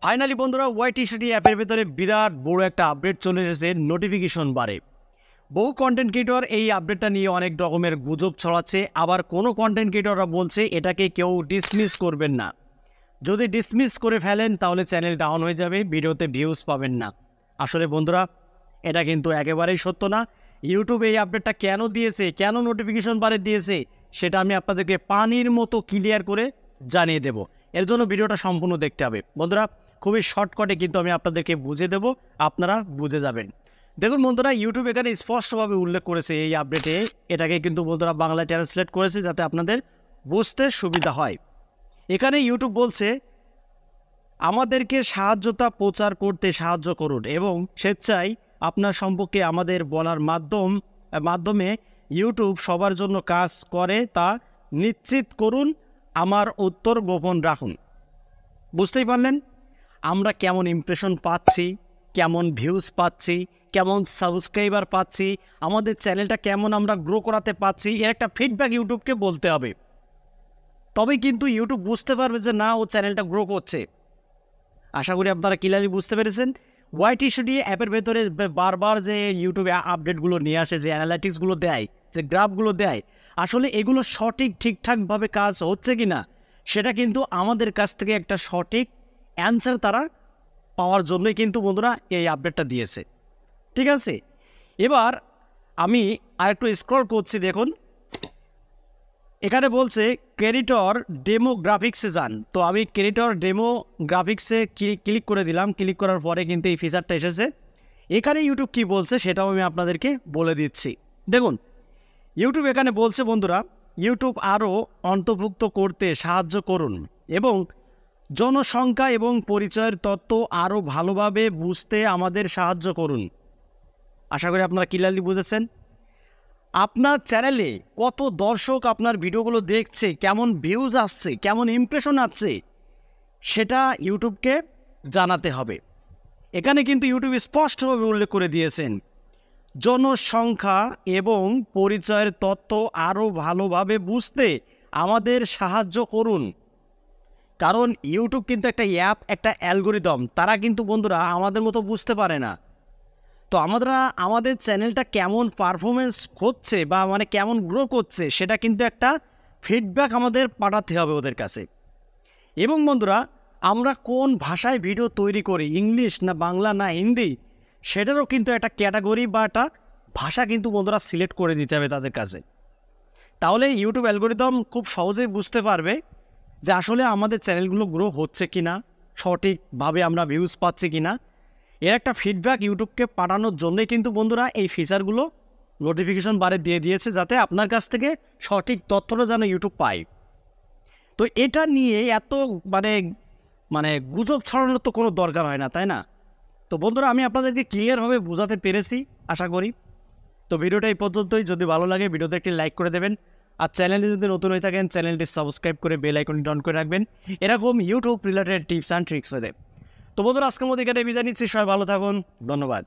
Finally বন্ধুরা ওয়াইটি অ্যাপের ভেতরে বিরাট বড় একটা আপডেট চলে এসেছে নোটিফিকেশন বারে। বহু কন্টেন্ট ক্রিয়েটর এই আপডেটটা নিয়ে অনেক রকমের গুজব ছড়াচ্ছে, আবার কোনো কন্টেন্ট ক্রিয়েটররা বলছে এটাকে কেউ ডিসমিস করবেন না, যদি ডিসমিস করে ফেলেন তাহলে চ্যানেল ডাউন হয়ে যাবে, ভিডিওতে ভিউজ পাবেন না। আসলে বন্ধুরা এটা কিন্তু একেবারেই সত্য না। ইউটিউব এই আপডেটটা কেন দিয়েছে, কেন নোটিফিকেশন বারে দিয়েছে, সেটা আমি আপনাদেরকে পানির মতো ক্লিয়ার করে জানিয়ে দেব। এর জন্য ভিডিওটা সম্পূর্ণ দেখতে হবে বন্ধুরা। খুবই শর্টকাটে কিন্তু আমি আপনাদেরকে বুঝিয়ে দেব, আপনারা বুঝে যাবেন। দেখুন বন্ধুরা, ইউটিউব এখানে স্পষ্টভাবে উল্লেখ করেছে এই আপডেটে, এটাকে কিন্তু বন্ধুরা বাংলায় ট্রান্সলেট করেছে যাতে আপনাদের বুঝতে সুবিধা হয়। এখানে ইউটিউব বলছে আমাদেরকে সাহায্যতা প্রচার করতে সাহায্য করুন এবং স্বেচ্ছায় আপনার সম্পর্কে আমাদের বলার মাধ্যমে ইউটিউব সবার জন্য কাজ করে তা নিশ্চিত করুন, আমার উত্তর গোপন রাখুন। বুঝতেই পারলেন আমরা কেমন ইমপ্রেশন পাচ্ছি, কেমন ভিউজ পাচ্ছি, কেমন সাবস্ক্রাইবার পাচ্ছি, আমাদের চ্যানেলটা কেমন আমরা গ্রো করাতে পাচ্ছি, এর একটা ফিডব্যাক ইউটিউবকে বলতে হবে। তবেই কিন্তু ইউটিউব বুঝতে পারবে যে না, ও চ্যানেলটা গ্রো করছে। আশা করি আপনারা ক্লিয়ারলি বুঝতে পেরেছেন। ওয়াইটি অ্যাপের ভেতরে বারবার যে ইউটিউবে আপডেটগুলো নিয়ে আসে, যে অ্যানালাইটিক্সগুলো দেয়, যে গ্রাফগুলো দেয়, আসলে এগুলো ঠিকঠাকভাবে কাজ হচ্ছে কি না সেটা কিন্তু আমাদের কাছ থেকে একটা সঠিক অ্যান্সার তারা পাওয়ার জন্যই কিন্তু বন্ধুরা এই আপডেটটা দিয়েছে। ঠিক আছে, এবার আমি আরেকটু স্ক্রল করছি, দেখুন এখানে বলছে ক্রিয়েটর ডেমোগ্রাফিক্সে যান। তো আমি ক্রিয়েটর ডেমোগ্রাফিক্সে ক্লিক করে দিলাম। ক্লিক করার পরে কিন্তু এই ফিচারটা এসেছে। এখানে ইউটিউব কি বলছে সেটাও আমি আপনাদেরকে বলে দিচ্ছি। দেখুন ইউটিউব এখানে বলছে বন্ধুরা, ইউটিউব আরও অন্তর্ভুক্ত করতে সাহায্য করুন এবং জনসংখ্যা এবং পরিচয়ের তথ্য আরও ভালোভাবে বুঝতে আমাদের সাহায্য করুন। আশা করি আপনারা ক্লিয়ারলি বুঝেছেন। আপনার চ্যানেলে কত দর্শক আপনার ভিডিওগুলো দেখছে, কেমন ভিউজ আসছে, কেমন ইমপ্রেশন আসছে, সেটা ইউটিউবকে জানাতে হবে। এখানে কিন্তু ইউটিউব স্পষ্টভাবে উল্লেখ করে দিয়েছেন জনসংখ্যা এবং পরিচয়ের তথ্য আরও ভালোভাবে বুঝতে আমাদের সাহায্য করুন। কারণ ইউটিউব কিন্তু একটা অ্যাপ, একটা অ্যালগোরিদম, তারা কিন্তু বন্ধুরা আমাদের মতো বুঝতে পারে না। তো আমাদের চ্যানেলটা কেমন পারফরমেন্স করছে বা কেমন গ্রো করছে সেটা কিন্তু একটা ফিডব্যাক আমাদের পাঠাতে হবে ওদের কাছে। এবং বন্ধুরা আমরা কোন ভাষায় ভিডিও তৈরি করি, ইংলিশ না বাংলা না হিন্দি, সেটারও কিন্তু একটা ক্যাটাগরি বা একটা ভাষা কিন্তু বন্ধুরা সিলেক্ট করে দিতে হবে তাদের কাছে। তাহলে ইউটিউব অ্যালগোরিদম খুব সহজেই বুঝতে পারবে যে আসলে আমাদের চ্যানেলগুলো গ্রো হচ্ছে কি না, সঠিকভাবে আমরা ভিউজ পাচ্ছি কি না। এর একটা ফিডব্যাক ইউটিউবকে পাঠানোর জন্যই কিন্তু বন্ধুরা এই ফিচারগুলো নোটিফিকেশন বারে দিয়ে দিয়েছে, যাতে আপনার কাছ থেকে সঠিক তথ্যটা যেন ইউটিউব পায়। তো এটা নিয়ে এত গুজব ছড়ানোর তো কোনো দরকার হয় না, তাই না? তো বন্ধুরা আমি আপনাদেরকে ক্লিয়ারভাবে বোঝাতে পেরেছি আশা করি। তো ভিডিওটা এই পর্যন্তই। যদি ভালো লাগে ভিডিওতে একটি লাইক করে দেবেন, আর চ্যানেলে যদি নতুন হয়ে থাকেন চ্যানেলটি সাবস্ক্রাইব করে বেল আইকনটি অন করে রাখবেন এরকম YouTube related tips and tricks পেতে। তো বন্ধুরা আজকের মধ্যে এখানে বিদায় নিচ্ছি। সবাই ভালো থাকুন, ধন্যবাদ।